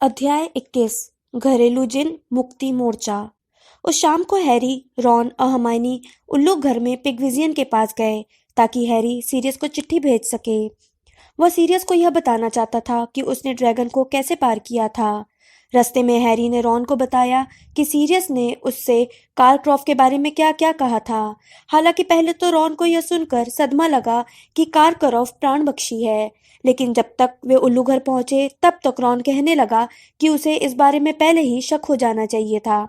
अध्याय 21 घरेलू जिन मुक्ति मोर्चा। उस शाम को हैरी, रॉन और हर्माइनी उल्लू घर में पिगविजियन के पास गए ताकि हैरी सीरियस को चिट्ठी भेज सके। वह सीरियस को यह बताना चाहता था कि उसने ड्रैगन को कैसे पार किया था। रास्ते में हैरी ने रॉन को बताया कि सीरियस ने उससे कार्ल क्रॉफ्ट के बारे में क्या क्या कहा था। हालांकि पहले तो रॉन को यह सुनकर सदमा लगा कि कार्ल क्रॉफ्ट प्राणबख्शी है, लेकिन जब तक वे उल्लू घर पहुंचे तब तक रॉन कहने लगा कि उसे इस बारे में पहले ही शक हो जाना चाहिए था।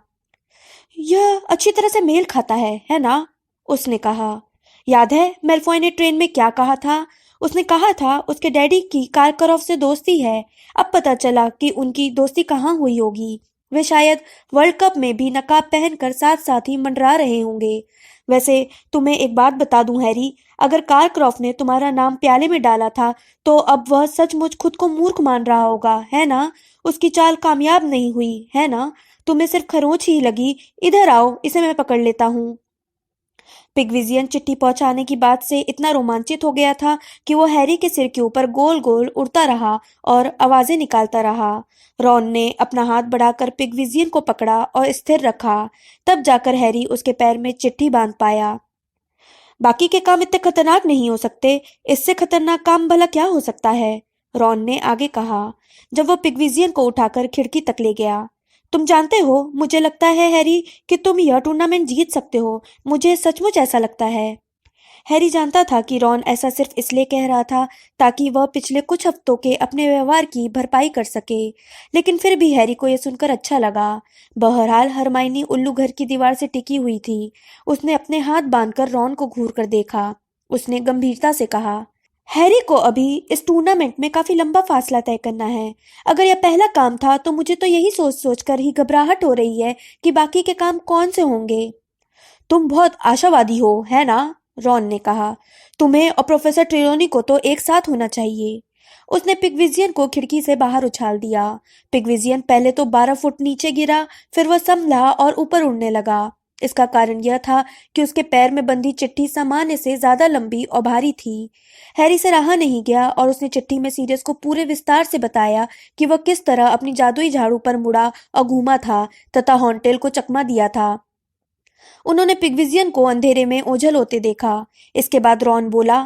यह अच्छी तरह से मेल खाता है ना? उसने कहा। याद है मेलफॉय ने ट्रेन में क्या कहा था? उसने कहा था उसके डैडी की कारकरॉफ से दोस्ती है। अब पता चला कि उनकी दोस्ती कहाँ हुई होगी। वे शायद वर्ल्ड कप में भी नकाब पहनकर साथ साथ ही मंडरा रहे होंगे। वैसे तुम्हें एक बात बता दूं हैरी, अगर कारक्रॉफ्ट ने तुम्हारा नाम प्याले में डाला था तो अब वह सचमुच खुद को मूर्ख मान रहा होगा, है ना? उसकी चाल कामयाब नहीं हुई, है ना? तुम्हें सिर्फ खरोंच ही लगी। इधर आओ, इसे मैं पकड़ लेता हूँ। पिगविजियन चिट्ठी पहुंचाने की बात से इतना रोमांचित हो गया था कि वो हैरी के सिर के ऊपर गोल गोल उड़ता रहा और आवाजें निकालता रहा। रॉन ने अपना हाथ बढ़ाकर पिगविजियन को पकड़ा और स्थिर रखा। तब जाकर हैरी उसके पैर में चिट्ठी बांध पाया। बाकी के काम इतने खतरनाक नहीं हो सकते, इससे खतरनाक काम भला क्या हो सकता है? रॉन ने आगे कहा, जब वो पिगविजियन को उठाकर खिड़की तक ले गया। तुम जानते हो, मुझे लगता है हैरी कि तुम यह टूर्नामेंट जीत सकते हो। मुझे सचमुच ऐसा लगता है। हैरी जानता था कि रॉन ऐसा सिर्फ इसलिए कह रहा था ताकि वह पिछले कुछ हफ्तों के अपने व्यवहार की भरपाई कर सके, लेकिन फिर भी हैरी को यह सुनकर अच्छा लगा। बहरहाल हरमाइनी उल्लू घर की दीवार से टिकी हुई थी। उसने अपने हाथ बांधकर रॉन को घूर कर देखा। उसने गंभीरता से कहा, हैरी को अभी इस टूर्नामेंट में काफी लंबा फासला तय करना है। अगर यह पहला काम था तो मुझे तो यही सोच सोच कर ही घबराहट हो रही है कि बाकी के काम कौन से होंगे। तुम बहुत आशावादी हो, है ना? रॉन ने कहा। तुम्हें और प्रोफेसर ट्रेलोनी को तो एक साथ होना चाहिए। उसने पिगविजियन को खिड़की से बाहर उछाल दिया। पिगविजियन पहले तो 12 फुट नीचे गिरा, फिर वह संभला और ऊपर उड़ने लगा। इसका कारण यह था कि उसके पैर में बंधी चिट्ठी सामान्य से ज्यादा लंबी और भारी थी। हैरी से रहा नहीं गया और उसने चिट्ठी में सीरियस को पूरे विस्तार से बताया कि वह किस तरह अपनी जादुई झाड़ू पर मुड़ा और घूमा था तथा हॉन्टेल को चकमा दिया था। उन्होंने पिगविजियन को अंधेरे में ओझल होते देखा। इसके बाद रॉन बोला,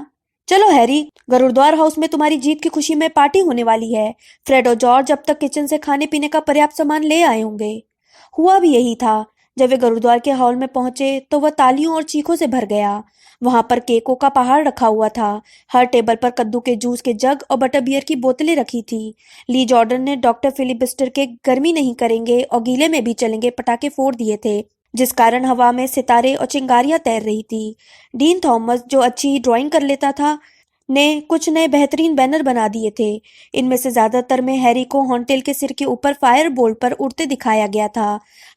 चलो हैरी, गरुड़द्वार हाउस में तुम्हारी जीत की खुशी में पार्टी होने वाली है। फ्रेड और जॉर्ज अब तक किचन से खाने पीने का पर्याप्त सामान ले आए होंगे। हुआ भी यही था। जब वे गुरुद्वार के हॉल में पहुंचे तो वह तालियों और चीखों से भर गया। वहां पर केकों का पहाड़ रखा हुआ था। हर टेबल पर कद्दू के जूस के जग और बटर बियर की बोतलें रखी थी। ली जॉर्डन ने डॉक्टर फिलिबस्टर के गर्मी नहीं करेंगे और गीले में भी चलेंगे पटाखे फोड़ दिए थे, जिस कारण हवा में सितारे और चिंगारियां तैर रही थी। डीन थॉमस, जो अच्छी ड्राइंग कर लेता था, ने कुछ नए बेहतरीन बैनर बना दिए थे। इनमें से ज्यादातर में हैरी को हॉन्टेल के सिर के ऊपर फायर बोल्ट पर उड़ते दिखाया गया था।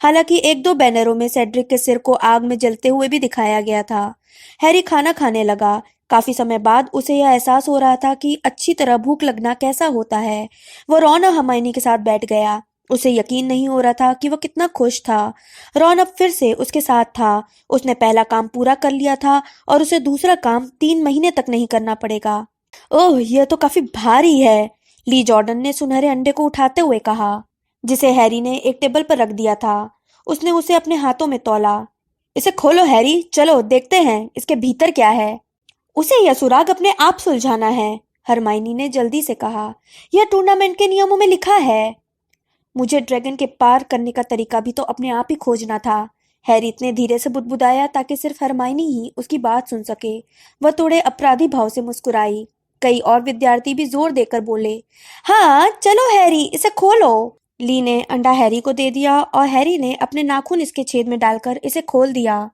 हालांकि एक दो बैनरों में सेड्रिक के सिर को आग में जलते हुए भी दिखाया गया था। हैरी खाना खाने लगा। काफी समय बाद उसे यह एहसास हो रहा था कि अच्छी तरह भूख लगना कैसा होता है। वो रॉन और हर्माइनी के साथ बैठ गया। उसे यकीन नहीं हो रहा था कि वह कितना खुश था। रॉन अब फिर से उसके साथ था। उसने पहला काम पूरा कर लिया था और उसे दूसरा काम 3 महीने तक नहीं करना पड़ेगा। ओह, यह तो काफी भारी है, ली जॉर्डन ने सुनहरे अंडे को उठाते हुए कहा, जिसे हैरी ने एक टेबल पर रख दिया था। उसने उसे अपने हाथों में तौला। इसे खोलो हैरी, चलो देखते हैं इसके भीतर क्या है। उसे यह सुराग अपने आप सुलझाना है, हरमाइनी ने जल्दी से कहा। यह टूर्नामेंट के नियमों में लिखा है। मुझे ड्रैगन के पार करने का तरीका भी तो अपने आप ही खोजना था, हैरी इतने धीरे से बुदबुदाया ताकि सिर्फ हरमाइनी ही उसकी बात सुन सके। वह थोड़े अपराधी भाव से मुस्कुराई। कई और विद्यार्थी भी जोर देकर बोले, हाँ चलो हैरी, इसे खोलो। ली ने अंडा हैरी को दे दिया और हैरी ने अपने नाखून इसके छेद में डालकर इसे खोल दिया।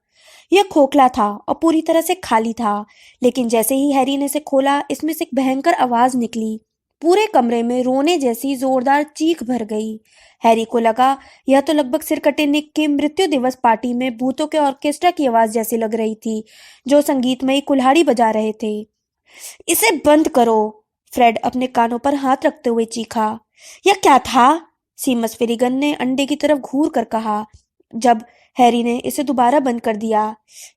यह खोखला था और पूरी तरह से खाली था, लेकिन जैसे ही हैरी ने इसे खोला, इसमें से एक भयंकर आवाज निकली। पूरे कमरे में रोने जैसी जोरदार चीख भर गई। हैरी को लगा यह तो लगभग सिरकटे निक की मृत्यु दिवस पार्टी में भूतों के ऑर्केस्ट्रा की आवाज जैसी लग रही थी, जो संगीतमयी कुल्हाड़ी बजा रहे थे। इसे बंद करो, फ्रेड अपने कानों पर हाथ रखते हुए चीखा। यह क्या था? सीमस फिलिगन ने अंडे की तरफ घूर कर कहा, जब हैरी ने इसे दोबारा बंद कर दिया।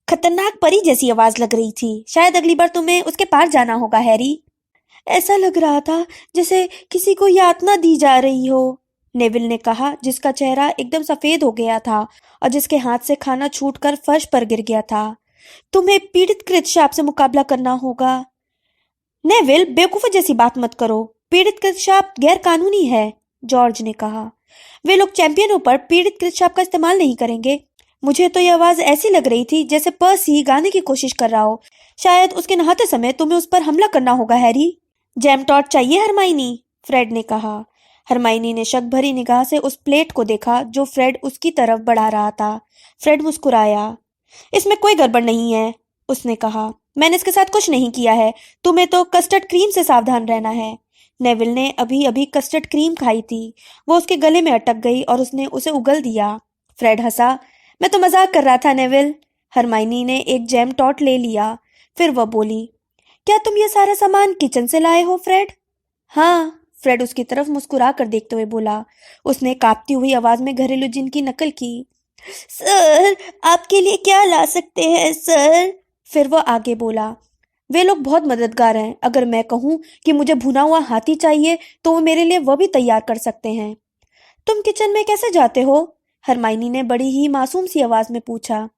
खतरनाक परी जैसी आवाज लग रही थी। शायद अगली बार तुम्हें उसके पार जाना होगा हैरी। ऐसा लग रहा था जैसे किसी को यातना दी जा रही हो। नेविल ने कहा, जिसका चेहरा एकदम सफेद हो गया था और जिसके हाथ से खाना छूटकर फर्श पर गिर गया था। तुम्हें पीड़ित कृतशाप से मुकाबला करना होगा। नेविल, बेवकूफी जैसी बात मत करो। पीड़ित कृतशाप गैर कानूनी है, जॉर्ज ने कहा। वे लोग चैंपियनों पर पीड़ित कृतशाप का इस्तेमाल नहीं करेंगे। मुझे तो यह आवाज ऐसी लग रही थी जैसे पर्सी गाने की कोशिश कर रहा हो। शायद उसके नहाते समय तुम्हें उस पर हमला करना होगा, हैरी। जैम टॉट चाहिए हरमाइनी, फ्रेड ने कहा। हरमाइनी ने शक भरी निगाह से उस प्लेट को देखा जो फ्रेड उसकी तरफ बढ़ा रहा था। फ्रेड मुस्कुराया। इसमें कोई गड़बड़ नहीं है, उसने कहा। मैंने इसके साथ कुछ नहीं किया है। तुम्हें तो कस्टर्ड क्रीम से सावधान रहना है। नेविल ने अभी अभी कस्टर्ड क्रीम खाई थी। वो उसके गले में अटक गई और उसने उसे उगल दिया। फ्रेड हंसा। मैं तो मजाक कर रहा था नेविल। हरमाइनी ने एक जैम टॉट ले लिया। फिर वह बोली, क्या तुम ये सारा सामान किचन से लाए हो, फ्रेड? हाँ, फ्रेड उसकी तरफ मुस्कुरा कर देखते हुए बोला। उसने कांपती हुई आवाज में घरेलू जिन की नकल की। सर, आपके लिए क्या ला सकते हैं, सर? फिर वो आगे बोला, वे लोग बहुत मददगार हैं। अगर मैं कहूँ कि मुझे भुना हुआ हाथी चाहिए तो वो मेरे लिए वह भी तैयार कर सकते हैं। तुम किचन में कैसे जाते हो? हरमाइनी ने बड़ी ही मासूम सी आवाज में पूछा।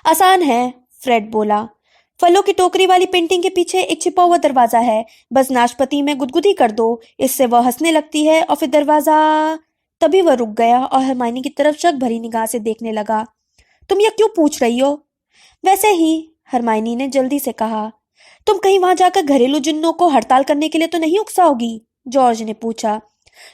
आसान है, फ्रेड बोला। फलों की टोकरी वाली पेंटिंग के पीछे एक छिपा हुआ दरवाजा है। बस नाशपाती में गुदगुदी कर दो, इससे वह हंसने लगती है और फिर दरवाजा। तभी वह रुक गया और हरमाइनी की तरफ शक भरी निगाह से देखने लगा। तुम यह क्यों पूछ रही हो? वैसे ही, हरमाइनी ने जल्दी से कहा। तुम कहीं वहां जाकर घरेलू जिन्नों को हड़ताल करने के लिए तो नहीं उकसाओगी? जॉर्ज ने पूछा।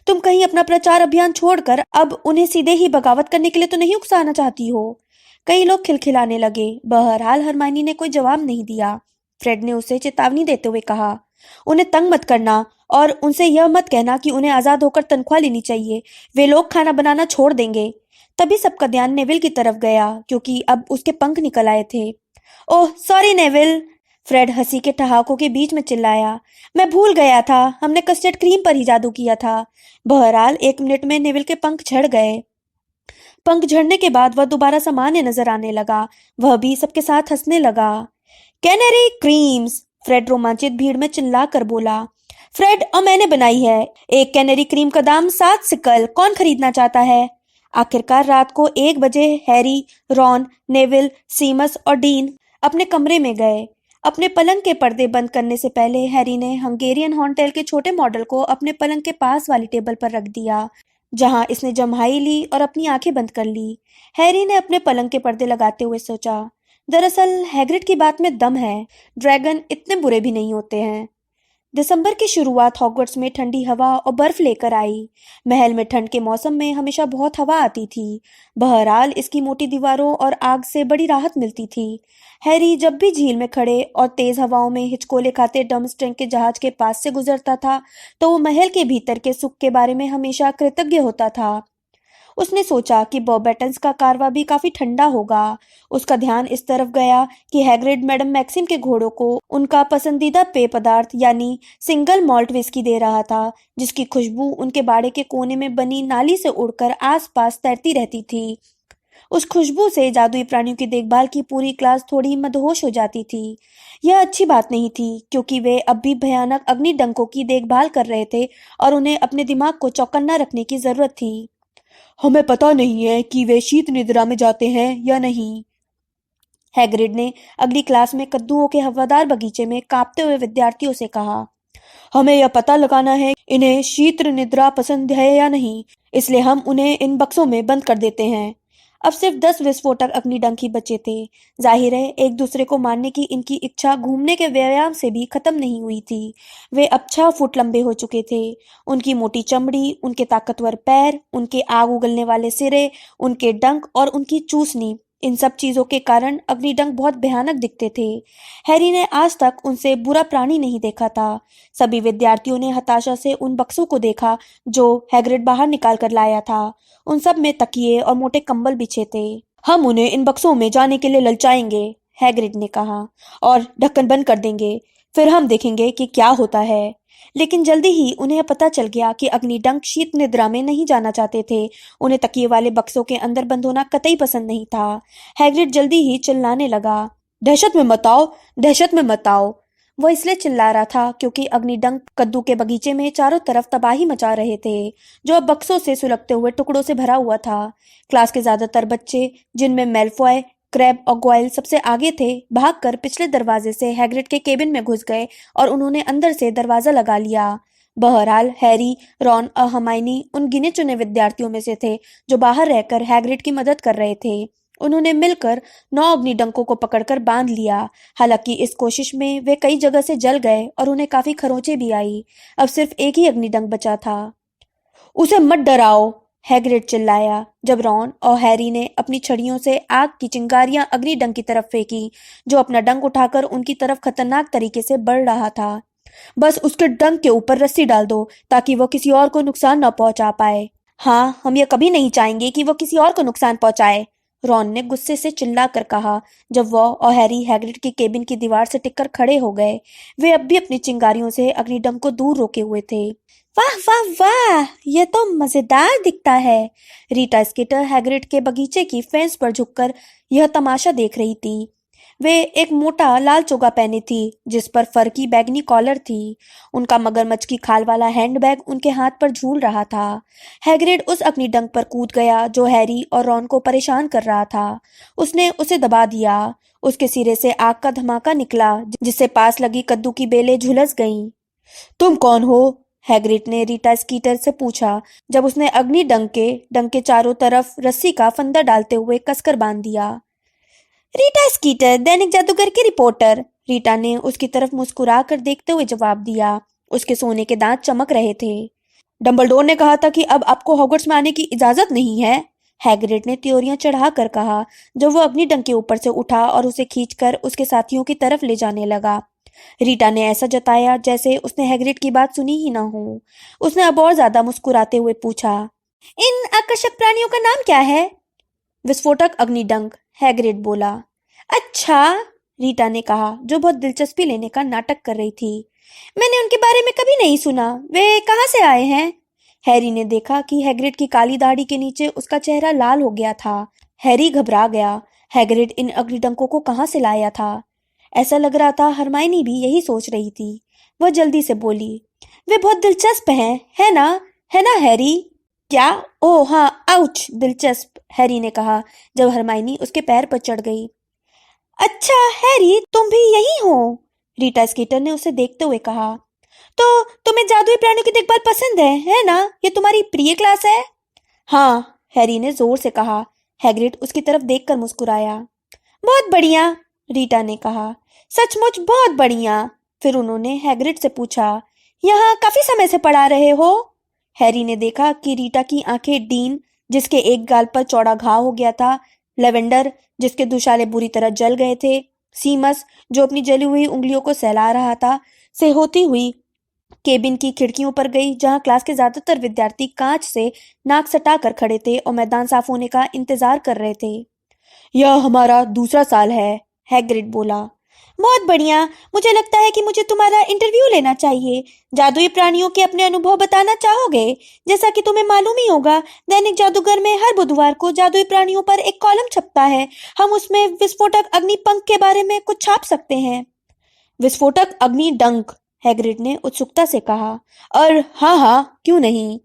तुम कहीं अपना प्रचार अभियान छोड़कर अब उन्हें सीधे ही बगावत करने के लिए तो नहीं उकसाना चाहती हो? कई लोग खिलखिलाने लगे। बहरहाल हरमाइनी ने कोई जवाब नहीं दिया। फ्रेड ने उसे चेतावनी देते हुए कहा, उन्हें तंग मत करना और उनसे यह मत कहना कि उन्हें आजाद होकर तनख्वाह लेनी चाहिए। वे लोग खाना बनाना छोड़ देंगे। तभी सबका ध्यान नेविल की तरफ गया क्योंकि अब उसके पंख निकल आए थे। ओह सॉरी नेविल, फ्रेड हंसी के ठहाकों के बीच में चिल्लाया। मैं भूल गया था, हमने कस्टर्ड क्रीम पर ही जादू किया था। बहरहाल 1 मिनट में नेविल के पंख झड़ गए। पंख झड़ने के बाद वह दोबारा सामान्य नजर आने लगा। वह भी सबके साथ हंसने लगा। कैनरी क्रीम्स, फ्रेड रोमांचित भीड़ में चिल्ला कर बोला। फ्रेड, और मैंने बनाई है। एक कैनरी क्रीम का दाम 7 सिकल। कौन खरीदना चाहता है? आखिरकार रात को 1 बजे हैरी, रॉन, नेविल, सीमस और डीन अपने कमरे में गए। अपने पलंग के पर्दे बंद करने से पहले हैरी ने हंगेरियन हॉर्नटेल के छोटे मॉडल को अपने पलंग के पास वाली टेबल पर रख दिया, जहां इसने जम्हाई ली और अपनी आंखें बंद कर ली। हैरी ने अपने पलंग के पर्दे लगाते हुए सोचा, दरअसल हैग्रिड की बात में दम है। ड्रैगन इतने बुरे भी नहीं होते हैं। दिसंबर की शुरुआत हॉगवर्ट्स में ठंडी हवा और बर्फ लेकर आई। महल में ठंड के मौसम में हमेशा बहुत हवा आती थी। बहरहाल इसकी मोटी दीवारों और आग से बड़ी राहत मिलती थी। हैरी जब भी झील में खड़े और तेज हवाओं में हिचकोले खाते डर्मस्ट्रैंग के जहाज के पास से गुजरता था तो वो महल के भीतर के सुख के बारे में हमेशा कृतज्ञ होता था। उसने सोचा कि बॉबेटन्स का कारवा भी काफी ठंडा होगा। उसका ध्यान इस तरफ गया कि हैग्रिड मैडम मैक्सिम के घोड़ों को उनका पसंदीदा पेय पदार्थ यानी सिंगल मॉल्ट विस्की दे रहा था, जिसकी खुशबू उनके बाड़े के कोने में बनी नाली से उड़कर आसपास तैरती रहती थी। उस खुशबू से जादुई प्राणियों की देखभाल की पूरी क्लास थोड़ी मदहोश हो जाती थी। यह अच्छी बात नहीं थी क्योंकि वे अब भी भयानक अग्निडंकों की देखभाल कर रहे थे और उन्हें अपने दिमाग को चौकन्ना रखने की जरूरत थी। हमें पता नहीं है कि वे शीत निद्रा में जाते हैं या नहीं, हैग्रिड ने अगली क्लास में कद्दूओं के हवादार बगीचे में कांपते हुए विद्यार्थियों से कहा। हमें यह पता लगाना है इन्हें शीत निद्रा पसंद है या नहीं, इसलिए हम उन्हें इन बक्सों में बंद कर देते हैं। अब सिर्फ 10 विस्फोटक अग्निडंक ही बचे थे। जाहिर है एक दूसरे को मारने की इनकी इच्छा घूमने के व्यायाम से भी खत्म नहीं हुई थी। वे अब 6 फुट लंबे हो चुके थे। उनकी मोटी चमड़ी, उनके ताकतवर पैर, उनके आग उगलने वाले सिरे, उनके डंक और उनकी चूसनी, इन सब चीजों के कारण अग्निडंक बहुत भयानक दिखते थे। हैरी ने आज तक उनसे बुरा प्राणी नहीं देखा था। सभी विद्यार्थियों ने हताशा से उन बक्सों को देखा जो हैग्रिड बाहर निकाल कर लाया था। उन सब में तकिए और मोटे कंबल बिछे थे। हम उन्हें इन बक्सों में जाने के लिए ललचाएंगे, हैग्रिड ने कहा, और ढक्कन बंद कर देंगे। फिर हम देखेंगे कि क्या होता है। लेकिन जल्दी ही उन्हें पता चल गया कि अग्निडंक शीत निद्रा में नहीं जाना चाहते थे। उन्हें तकिए वाले बक्सों के अंदर बंद होना कतई पसंद नहीं था। हैग्रिड जल्दी ही चिल्लाने लगा, दहशत में मत आओ, दहशत में मत आओ। वो इसलिए चिल्ला रहा था क्योंकि अग्निडंक कद्दू के बगीचे में चारों तरफ तबाही मचा रहे थे, जो अब बक्सों से सुलगते हुए टुकड़ों से भरा हुआ था। क्लास के ज्यादातर बच्चे, जिनमें मेलफॉय, क्रैब और गोयल सबसे आगे थे, भागकर पिछले दरवाजे से हैग्रिड के केबिन में घुस गए और उन्होंने अंदर से दरवाजा लगा लिया। बहरहाल हैरी, रॉन और हर्माइनी उन गिने चुने विद्यार्थियों में से थे जो बाहर रहकर हैग्रिड की मदद कर रहे थे। उन्होंने मिलकर 9 अग्निडंकों को पकड़कर बांध लिया। हालांकि इस कोशिश में वे कई जगह से जल गए और उन्हें काफी खरोंचें भी आई। अब सिर्फ एक ही अग्निडंक बचा था। उसे मत डराओ, हैग्रिड चिल्लाया जब रॉन और हैरी ने अपनी छड़ियों से आग की चिंगारियां अग्निडंक की तरफ फेंकी, जो अपना डंक उठाकर उनकी तरफ खतरनाक तरीके से बढ़ रहा था। बस उसके डंक के ऊपर रस्सी डाल दो ताकि वो किसी और को नुकसान न पहुंचा पाए। हाँ, हम ये कभी नहीं चाहेंगे कि वो किसी और को नुकसान पहुंचाए, रॉन ने गुस्से से चिल्लाकर कहा जब वह और हैरी हैग्रिड की केबिन की दीवार से टिककर खड़े हो गए। वे अब भी अपनी चिंगारियों से अग्निडंक को दूर रोके हुए थे। वाह वाह वाह, यह तो मजेदार दिखता है। रीटा स्कीटर हैग्रिड के बगीचे की फेंस पर झुककर यह तमाशा देख रही थी। वे एक मोटा लाल चोगा पहनी थी जिस पर फर की बैगनी कॉलर थी। उनका मगरमच्छ की खाल वाला हैंडबैग उनके हाथ पर झूल रहा था। हैग्रिड उस अग्निडंक पर कूद गया जो हैरी और रॉन को परेशान कर रहा था। उसने उसे दबा दिया। उसके सिरे से आग का धमाका निकला जिससे पास लगी कद्दू की बेलें झुलस गईं। तुम कौन हो? हैग्रिड ने रीटा स्कीटर से पूछा जब उसने डंक के चारों तरफ रस्सी का फंदा डालते हुए कसकर बांध दिया। रीटा स्कीटर, दैनिक जादूगर की रिपोर्टर, रीटा ने उसकी तरफ मुस्कुरा कर देखते हुए जवाब दिया। उसके सोने के दांत चमक रहे थे। डंबलडोर ने कहा था कि अब आपको हॉगवर्ट्स में आने की इजाजत नहीं है, हैग्रिड ने त्योरियां चढ़ाकर कहा जब वो अपनी डंक के ऊपर से उठा और उसे खींचकर उसके साथियों की तरफ ले जाने लगा। रीटा ने ऐसा जताया जैसे उसने हैग्रिड की बात सुनी ही ना हो। उसने अब और ज्यादा मुस्कुराते हुए पूछा, इन आकर्षक प्राणियों का नाम क्या है? विस्फोटक अग्निडंक, हैग्रिड बोला। अच्छा, रीटा ने कहा जो बहुत दिलचस्पी लेने का नाटक कर रही थी। मैंने उनके बारे में कभी नहीं सुना। वे कहाँ से आए हैं? हैरी ने देखा कि हैग्रिड की काली दाढ़ी के नीचे उसका चेहरा लाल हो गया था। हैरी घबरा गया। हैग्रिड इन अग्निडंकों को कहाँ से लाया था? ऐसा लग रहा था हरमाइनी भी यही सोच रही थी। वह जल्दी से बोली, वे बहुत दिलचस्प हैं, है ना? है ना हैरी? क्या? ओह हाँ, आउच, दिलचस्प, हैरी ने कहा जब हरमाइनी उसके पैर पर चढ़ गई। अच्छा हैरी, तुम भी यही हो? रीटा स्कीटर ने उसे देखते हुए कहा। तो तुम्हें जादुई प्राणियों की देखभाल पसंद है ना? ये तुम्हारी प्रिय क्लास है? हाँ, हैरी ने जोर से कहा। हैग्रिड उसकी तरफ देखकर मुस्कुराया। बहुत बढ़िया, रीटा ने कहा। सचमुच बहुत बढ़िया। फिर उन्होंने हैग्रिड से पूछा, यहाँ काफी समय से पढ़ा रहे हो? हैरी ने देखा कि रीटा की आंखें डीन, जिसके एक गाल पर चौड़ा घाव हो गया था, लेवेंडर, जिसके दुशाले बुरी तरह जल गए थे, सीमस, जो अपनी जली हुई उंगलियों को सहला रहा था, से होती हुई केबिन की खिड़कियों पर गई जहां क्लास के ज्यादातर विद्यार्थी कांच से नाक सटा कर खड़े थे और मैदान साफ होने का इंतजार कर रहे थे। यह हमारा दूसरा साल है, हैग्रिड बोला। बहुत बढ़िया। मुझे लगता है कि मुझे तुम्हारा इंटरव्यू लेना चाहिए। जादुई प्राणियों के अपने अनुभव बताना चाहोगे? जैसा कि तुम्हें मालूम ही होगा, दैनिक जादूगर में हर बुधवार को जादुई प्राणियों पर एक कॉलम छपता है। हम उसमें विस्फोटक अग्निपंख के बारे में कुछ छाप सकते हैं। विस्फोटक अग्निडंक, हैग्रिड ने उत्सुकता से कहा। और हाँ हाँ, क्यों नहीं?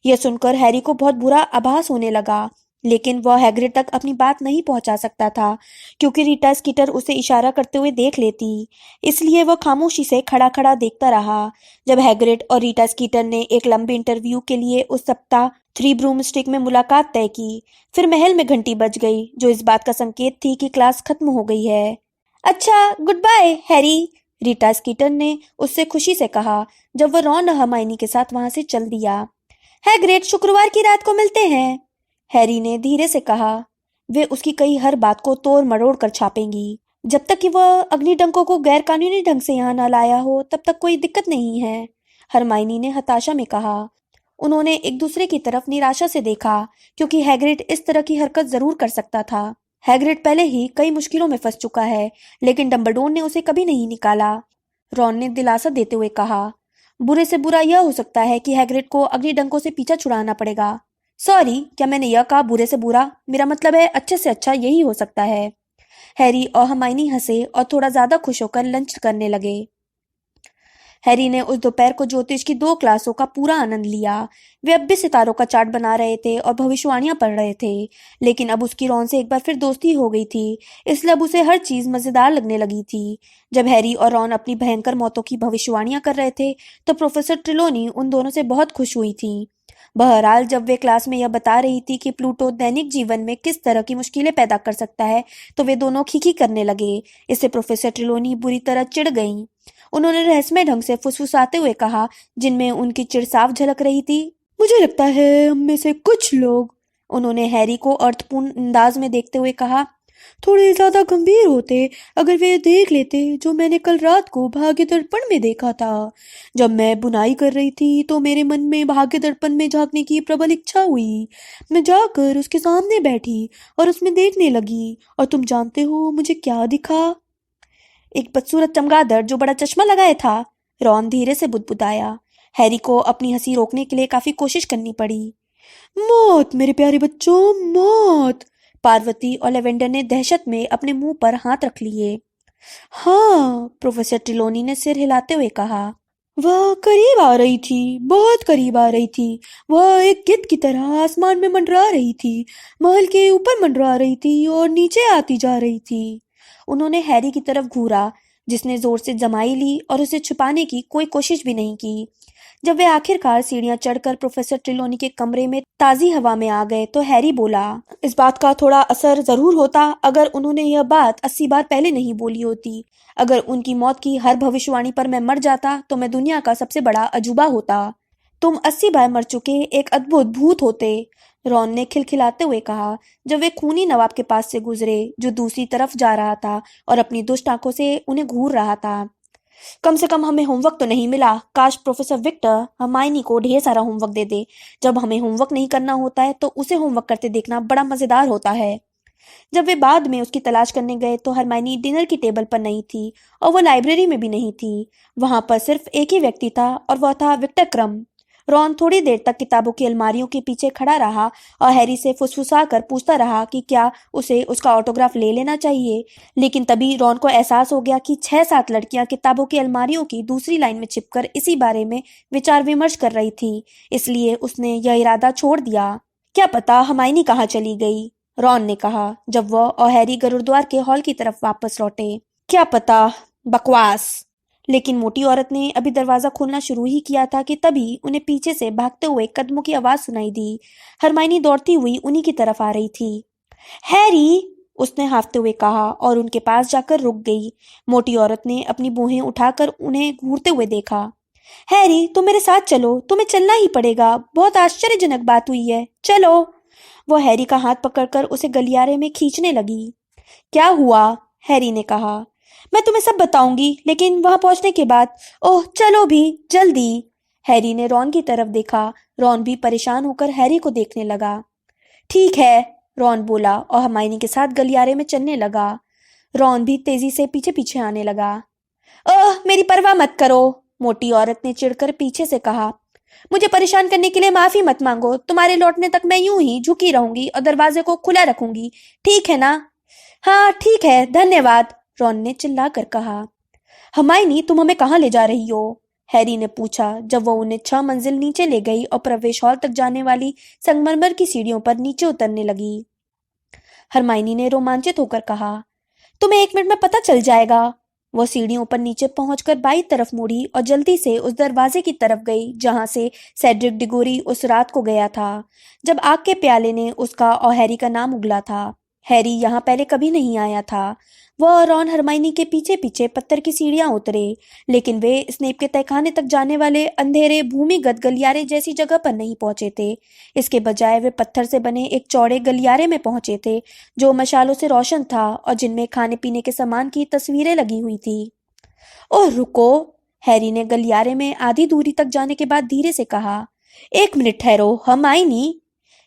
यह सुनकर हैरी को बहुत बुरा आभास होने लगा, लेकिन वह हैग्रिड तक अपनी बात नहीं पहुंचा सकता था क्योंकि रीटा स्कीटर उसे इशारा करते हुए देख लेती। इसलिए वह खामोशी से खड़ा खड़ा देखता रहा जब हैग्रिड और रीटा स्कीटर ने एक लंबे इंटरव्यू के लिए उस सप्ताह थ्री ब्रूम स्टिक में मुलाकात तय की। फिर महल में घंटी बज गई जो इस बात का संकेत थी कि क्लास खत्म हो गई है। अच्छा, good bye Harry, Rita Skeeter ने उससे खुशी से कहा जब वह रॉन और हर्माइनी के साथ वहां से चल दिया। हैग्रिड, शुक्रवार की रात को मिलते हैं, हैरी ने धीरे से कहा। वे उसकी कही हर बात को तोड़ मरोड़ कर छापेंगी। जब तक कि वह अग्निडंकों को गैर कानूनी ढंग से यहाँ न लाया हो तब तक कोई दिक्कत नहीं है, हरमाइनी ने हताशा में कहा। उन्होंने एक दूसरे की तरफ निराशा से देखा क्योंकि हैग्रिड इस तरह की हरकत जरूर कर सकता था। हैग्रिड पहले ही कई मुश्किलों में फंस चुका है, लेकिन डंबलडोर ने उसे कभी नहीं निकाला। रॉन ने दिलासा देते हुए कहा, बुरे से बुरा यह हो सकता है कि हैग्रिड को अग्निडंकों से पीछा छुड़ाना पड़ेगा। सॉरी, क्या मैंने यह कहा बुरे से बुरा? मेरा मतलब है अच्छे से अच्छा यही हो सकता है। हैरी और हर्माइनी हंसे और थोड़ा ज्यादा खुश होकर लंच करने लगे। हैरी ने उस दोपहर को ज्योतिष की 2 क्लासों का पूरा आनंद लिया। वे अब भी सितारों का चार्ट बना रहे थे और भविष्यवाणियां पढ़ रहे थे, लेकिन अब उसकी रॉन से एक बार फिर दोस्ती हो गई थी, इसलिए अब उसे हर चीज मजेदार लगने लगी थी। जब हैरी और रॉन अपनी भयंकर मौतों की भविष्यवाणियां कर रहे थे, तो प्रोफेसर ट्रिलोनी उन दोनों से बहुत खुश हुई थी। बहरहाल जब वे क्लास में यह बता रही थी कि प्लूटो दैनिक जीवन में किस तरह की मुश्किलें पैदा कर सकता है, तो वे दोनों खीखी करने लगे। इससे प्रोफेसर ट्रिलोनी बुरी तरह चिढ़ गईं। उन्होंने रहस्यमय ढंग से फुसफुसाते हुए कहा, जिनमें उनकी चिढ़ साफ झलक रही थी, मुझे लगता है हम में से कुछ लोग, उन्होंने हैरी को अर्थपूर्ण अंदाज में देखते हुए कहा, थोड़े ज्यादा गंभीर होते अगर वे देख लेते जो मैंने कल रात को भाग्य दर्पण में देखा था। जब मैं बुनाई कर रही थी तो मेरे मन में भाग्य दर्पण में झांकने की प्रबल इच्छा हुई। मैं जाकर उसके सामने बैठी और उसमें देखने लगी, और तुम जानते हो मुझे क्या दिखा? एक बदसूरत चमगादड़ जो बड़ा चश्मा लगाए था, रॉन धीरे से बुदबुदाया। हैरी को अपनी हंसी रोकने के लिए काफी कोशिश करनी पड़ी। मौत मेरे प्यारे बच्चों, मौत! पार्वती और लेवेंडर ने दहशत में अपने मुंह पर हाथ रख लिए। हाँ, प्रोफेसर ट्रिलोनी ने सिर हिलाते हुए कहा। वह करीब आ रही थी, बहुत करीब आ रही थी। वह एक गिद्ध की तरह आसमान में मंडरा रही थी, महल के ऊपर मंडरा रही थी और नीचे आती जा रही थी। उन्होंने हैरी की तरफ घूरा, जिसने जोर से जमाई ली और उसे छुपाने की कोई कोशिश भी नहीं की। जब वे आखिरकार सीढ़ियां चढ़कर प्रोफेसर ट्रिलोनी के कमरे में ताजी हवा में आ गए, तो हैरी बोला, इस बात का थोड़ा असर जरूर होता अगर उन्होंने यह बात 80 बार पहले नहीं बोली होती। अगर उनकी मौत की हर भविष्यवाणी पर मैं मर जाता तो मैं दुनिया का सबसे बड़ा अजूबा होता। तुम 80 बार मर चुके एक अद्भुत भूत होते, रॉन ने खिलखिलाते हुए कहा, जब वे खूनी नवाब के पास से गुजरे, जो दूसरी तरफ जा रहा था और अपनी दुष्ट आंखों से उन्हें घूर रहा था। कम से कम हमें होमवर्क तो नहीं मिला। काश प्रोफेसर विक्टर हरमाइनी को ढेर सारा होमवर्क दे दे। जब हमें होमवर्क नहीं करना होता है तो उसे होमवर्क करते देखना बड़ा मजेदार होता है। जब वे बाद में उसकी तलाश करने गए तो हरमाइनी डिनर की टेबल पर नहीं थी और वह लाइब्रेरी में भी नहीं थी। वहां पर सिर्फ एक ही व्यक्ति था और वह था विक्टर क्रम। रॉन थोड़ी देर तक किताबों की अलमारियों के पीछे खड़ा रहा और हैरी से फुसफुसा कर पूछता रहा कि क्या उसे उसका ऑटोग्राफ ले लेना चाहिए, लेकिन तभी रॉन को एहसास हो गया कि 6-7 लड़कियां किताबों की अलमारियों की दूसरी लाइन में छिपकर इसी बारे में विचार विमर्श कर रही थी। इसलिए उसने यह इरादा छोड़ दिया। क्या पता हरमाइनी कहाँ चली गई, रॉन ने कहा जब वह और हैरी गुरुद्वार के हॉल की तरफ वापस लौटे। क्या पता, बकवास। लेकिन मोटी औरत ने अभी दरवाजा खोलना शुरू ही किया था कि तभी उन्हें पीछे से भागते हुए कदमों की आवाज सुनाई दी। हरमाइनी दौड़ती हुई उन्हीं की तरफ आ रही थी। हैरी, उसने हांफते हुए कहा और उनके पास जाकर रुक गई। मोटी औरत ने अपनी भौहें उठाकर उन्हें घूरते हुए देखा। हैरी, तुम मेरे साथ चलो, तुम्हें चलना ही पड़ेगा। बहुत आश्चर्यजनक बात हुई है, चलो। वो हैरी का हाथ पकड़कर उसे गलियारे में खींचने लगी। क्या हुआ? हैरी ने कहा। मैं तुम्हें सब बताऊंगी, लेकिन वहां पहुंचने के बाद। ओह चलो भी, जल्दी। हैरी ने रॉन की तरफ देखा। रॉन भी परेशान होकर हैरी को देखने लगा। ठीक है, रॉन बोला और हरमाइनी के साथ गलियारे में चलने लगा। रॉन भी तेजी से पीछे पीछे आने लगा। ओह, मेरी परवाह मत करो, मोटी औरत ने चिढ़कर पीछे से कहा। मुझे परेशान करने के लिए माफी मत मांगो। तुम्हारे लौटने तक मैं यूं ही झुकी रहूंगी और दरवाजे को खुला रखूंगी, ठीक है ना? हाँ ठीक है, धन्यवाद, रॉन ने चिल्लाकर कहा। हरमाइनी, तुम हमें कहाँ ले जा रही हो? हैरी ने पूछा जब वो उन्हें 6 मंजिल नीचे ले गई और प्रवेश हॉल तक जाने वाली संगमरमर की सीढ़ियों पर नीचे उतरने लगी। हरमाइनी ने रोमांचित होकर कहा, तुम्हें 1 मिनट में पता चल जाएगा। वो सीढ़ियों पर नीचे पहुंचकर बाईं तरफ मुड़ी और जल्दी से उस दरवाजे की तरफ गई जहां से सेड्रिक डिगोरी उस रात को गया था, जब आग के प्याले ने उसका और हैरी का नाम उगला था। हैरी यहाँ पहले कभी नहीं आया था। वह और रॉन हरमाइनी के पीछे पीछे पत्थर की सीढ़ियां उतरे, लेकिन वे स्नेप के तहखाने तक जाने वाले अंधेरे भूमिगत गलियारे जैसी जगह पर नहीं पहुंचे थे। इसके बजाय वे पत्थर से बने एक चौड़े गलियारे में पहुंचे थे, जो मशालों से रोशन था और जिनमें खाने पीने के सामान की तस्वीरें लगी हुई थी। ओह रुको, हैरी ने गलियारे में आधी दूरी तक जाने के बाद धीरे से कहा। 1 मिनट ठहरो, हरमाइनी।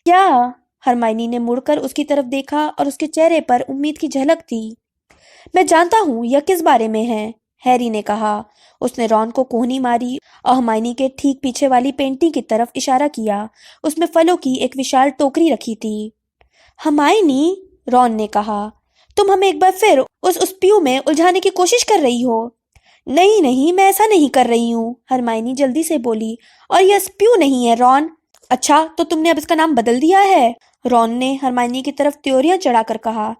क्या? हरमाइनी ने मुड़कर उसकी तरफ देखा और उसके चेहरे पर उम्मीद की झलक थी। मैं जानता हूँ यह किस बारे में है, हैरी ने कहा। उसने रॉन को कोहनी मारी और हरमाइनी के ठीक पीछे वाली पेंटिंग की तरफ इशारा किया। उसमें फलों की एक विशाल टोकरी रखी थी। हरमाइनी, रॉन ने कहा, तुम हमें एक बार फिर उस प्यू में उलझाने की कोशिश कर रही हो। नहीं नहीं, मैं ऐसा नहीं कर रही हूँ, हरमाइनी जल्दी से बोली। और यह स्प्यू नहीं है रॉन। अच्छा, तो तुमने अब इसका नाम बदल दिया है? रॉन ने हरमाइनी की तरफ त्योरियां चढ़ाकर कहा।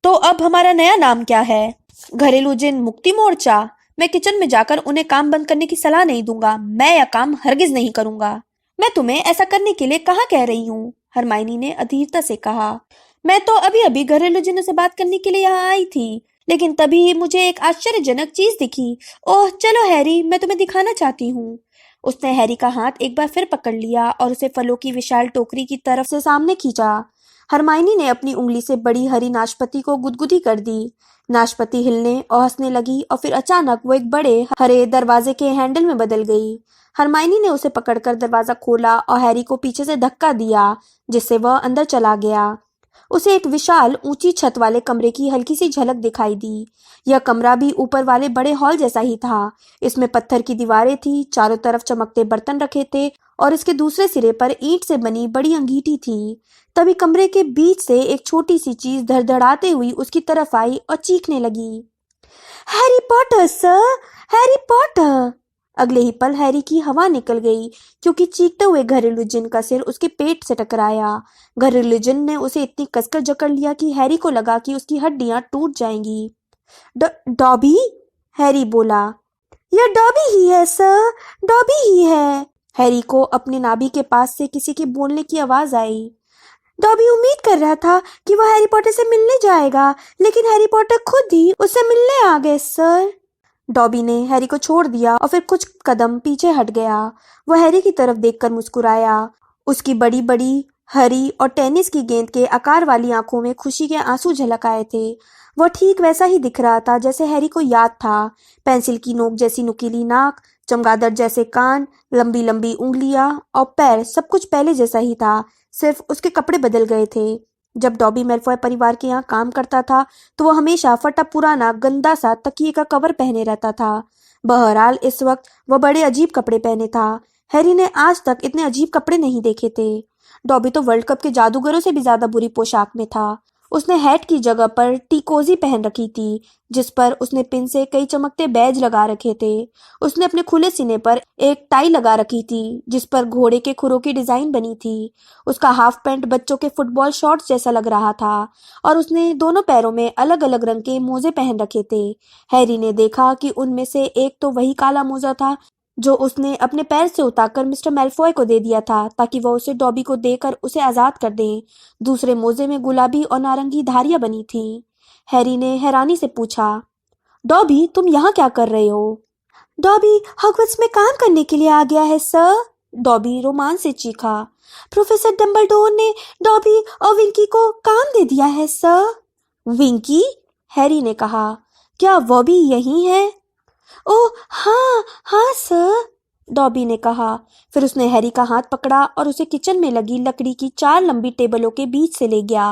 तो अब हमारा नया नाम क्या है? घरेलू जिन मुक्ति मोर्चा। मैं किचन में जाकर उन्हें काम बंद करने की सलाह नहीं दूंगा। मैं यह काम हरगिज नहीं करूंगा। मैं तुम्हें ऐसा करने के लिए कहाँ कह रही हूँ, हरमाइनी ने अधीरता से कहा। मैं तो अभी अभी घरेलू जिनों से बात करने के लिए यहाँ आई थी, लेकिन तभी मुझे एक आश्चर्यजनक चीज दिखी। ओह चलो हैरी, मैं तुम्हें दिखाना चाहती हूँ। उसने हैरी का हाथ एक बार फिर पकड़ लिया और उसे फलों की विशाल टोकरी की तरफ से सामने खींचा। हरमाइनी ने अपनी उंगली से बड़ी हरी नाशपाती को गुदगुदी कर दी। नाशपाती हिलने और हंसने लगी और फिर अचानक वो एक बड़े हरे दरवाजे के हैंडल में बदल गई। हरमाइनी ने उसे पकड़कर दरवाजा खोला और हैरी को पीछे से धक्का दिया, जिससे वह अंदर चला गया। उसे एक विशाल ऊंची छत वाले कमरे की हल्की सी झलक दिखाई दी। यह कमरा भी ऊपर वाले बड़े हॉल जैसा ही था। इसमें पत्थर की दीवारें थी, चारों तरफ चमकते बर्तन रखे थे और इसके दूसरे सिरे पर ईंट से बनी बड़ी अंगीठी थी। तभी कमरे के बीच से एक छोटी सी चीज धड़धड़ाते हुई उसकी तरफ आई और चीखने लगी। Harry Potter sir, Harry Potter! अगले ही पल हैरी की हवा निकल गई, क्योंकि चीखते हुए घरेलू जिन का सिर उसके पेट से टकराया। घरेलू जिन ने उसे इतनी कसकर जकड़ लिया कि हैरी को लगा कि उसकी हड्डियां टूट जाएंगी। डॉबी? हैरी बोला। यह डॉबी ही है सर, डॉबी ही है। हैरी को अपने नाभि के पास से किसी के बोलने की आवाज आई। डॉबी उम्मीद कर रहा था कि वह हैरी पॉटर से मिलने जाएगा, लेकिन हैरी पॉटर खुद ही उससे मिलने आ गए सर। डॉबी ने हैरी को छोड़ दिया और फिर कुछ कदम पीछे हट गया। वह हैरी की तरफ देखकर मुस्कुराया। उसकी बड़ी बड़ी हरी और टेनिस की गेंद के आकार वाली आंखों में खुशी के आंसू झलक आए थे। वह ठीक वैसा ही दिख रहा था जैसे हैरी को याद था। पेंसिल की नोक जैसी नुकीली नाक, चमगादड़ जैसे कान, लंबी लंबी उंगलियां और पैर, सब कुछ पहले जैसा ही था, सिर्फ उसके कपड़े बदल गए थे। जब डॉबी मेलफॉय परिवार के यहाँ काम करता था तो वह हमेशा फटा पुराना गंदा सा तकिए का कवर पहने रहता था। बहरहाल इस वक्त वह बड़े अजीब कपड़े पहने था। हैरी ने आज तक इतने अजीब कपड़े नहीं देखे थे। डॉबी तो वर्ल्ड कप के जादूगरों से भी ज्यादा बुरी पोशाक में था। उसने हैट की जगह पर टीकोजी पहन रखी थी, जिस पर उसने पिन से कई चमकते बैज लगा रखे थे। उसने अपने खुले सीने पर एक टाई लगा रखी थी, जिस पर घोड़े के खुरों की डिजाइन बनी थी। उसका हाफ पैंट बच्चों के फुटबॉल शॉर्ट्स जैसा लग रहा था और उसने दोनों पैरों में अलग अलग रंग के मोजे पहन रखे थे। हैरी ने देखा कि उनमें से एक तो वही काला मोजा था जो उसने अपने पैर से उतारकर मिस्टर मेलफॉय को दे दिया था, ताकि वह उसे डॉबी को देकर उसे आजाद कर दें। दूसरे मोजे में गुलाबी और नारंगी धारियां बनी थीं। हैरी ने हैरानी से पूछा, डॉबी तुम यहाँ क्या कर रहे हो? डॉबी हॉगवर्ट्स में काम करने के लिए आ गया है सर, डॉबी रोमांच से चीखा। प्रोफेसर डंबलडोर ने डॉबी और विंकी को काम दे दिया है सर। विंकी? हैरी ने कहा, क्या वह भी यही है? ओह हाँ हाँ सर, डॉबी ने कहा। फिर उसने हैरी का हाथ पकड़ा और उसे किचन में लगी लकड़ी की 4 लंबी टेबलों के बीच से ले गया।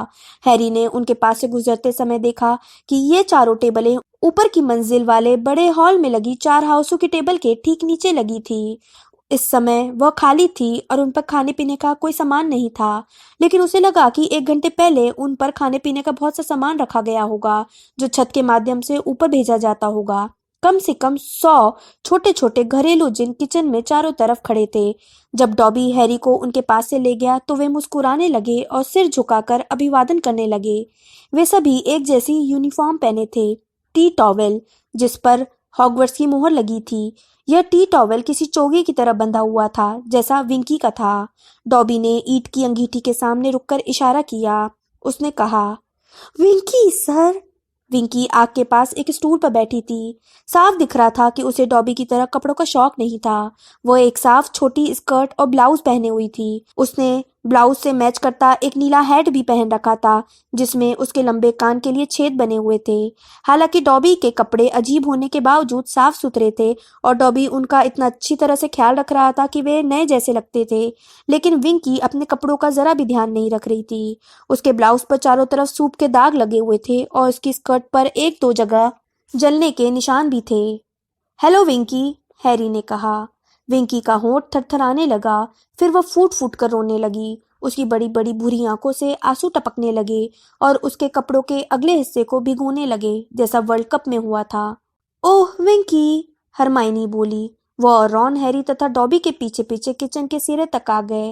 हैरी ने उनके पास से गुजरते समय देखा कि ये चारों टेबलें ऊपर की मंजिल वाले बड़े हॉल में लगी 4 हाउसों की टेबल के ठीक नीचे लगी थी। इस समय वह खाली थी और उन पर खाने पीने का कोई सामान नहीं था, लेकिन उसे लगा कि 1 घंटे पहले उन पर खाने पीने का बहुत सा सामान रखा गया होगा, जो छत के माध्यम से ऊपर भेजा जाता होगा। कम से कम 100 छोटे छोटे घरेलू जिन किचन में चारों तरफ खड़े थे। जब डॉबी हैरी को उनके पास से ले गया तो वे मुस्कुराने लगे और सिर झुकाकर अभिवादन करने लगे। वे सभी एक जैसी यूनिफॉर्म पहने थे, टी टॉवेल जिस पर हॉगवर्ट्स की मोहर लगी थी। यह टी टॉवेल किसी चोगे की तरह बंधा हुआ था, जैसा विंकी का था। डॉबी ने ईंट की अंगीठी के सामने रुककर इशारा किया। उसने कहा, विंकी सर। विंकी आग के पास एक स्टूल पर बैठी थी। साफ दिख रहा था कि उसे डॉबी की तरह कपड़ों का शौक नहीं था। वो एक साफ छोटी स्कर्ट और ब्लाउज पहने हुई थी। उसने ब्लाउज से मैच करता एक नीला हैट भी पहन रखा था, जिसमें उसके लंबे कान के लिए छेद बने हुए थे। हालांकि डॉबी के कपड़े अजीब होने के बावजूद साफ सुथरे थे और डॉबी उनका इतना अच्छी तरह से ख्याल रख रहा था कि वे नए जैसे लगते थे। लेकिन विंकी अपने कपड़ों का जरा भी ध्यान नहीं रख रही थी। उसके ब्लाउज पर चारों तरफ सूप के दाग लगे हुए थे और उसकी स्कर्ट पर 1-2 जगह जलने के निशान भी थे। हेलो विंकी, हैरी ने कहा। विंकी का होंठ थरथराने लगा। फिर वह फूट फूट कर रोने लगी। उसकी बड़ी बड़ी भूरी आंखों से आंसू टपकने लगे और उसके कपड़ों के अगले हिस्से को भिगोने लगे, जैसा वर्ल्ड कप में हुआ था। ओह विंकी, हरमाइनी बोली। वह और रॉन, हैरी तथा डॉबी के पीछे पीछे किचन के सिरे तक आ गए।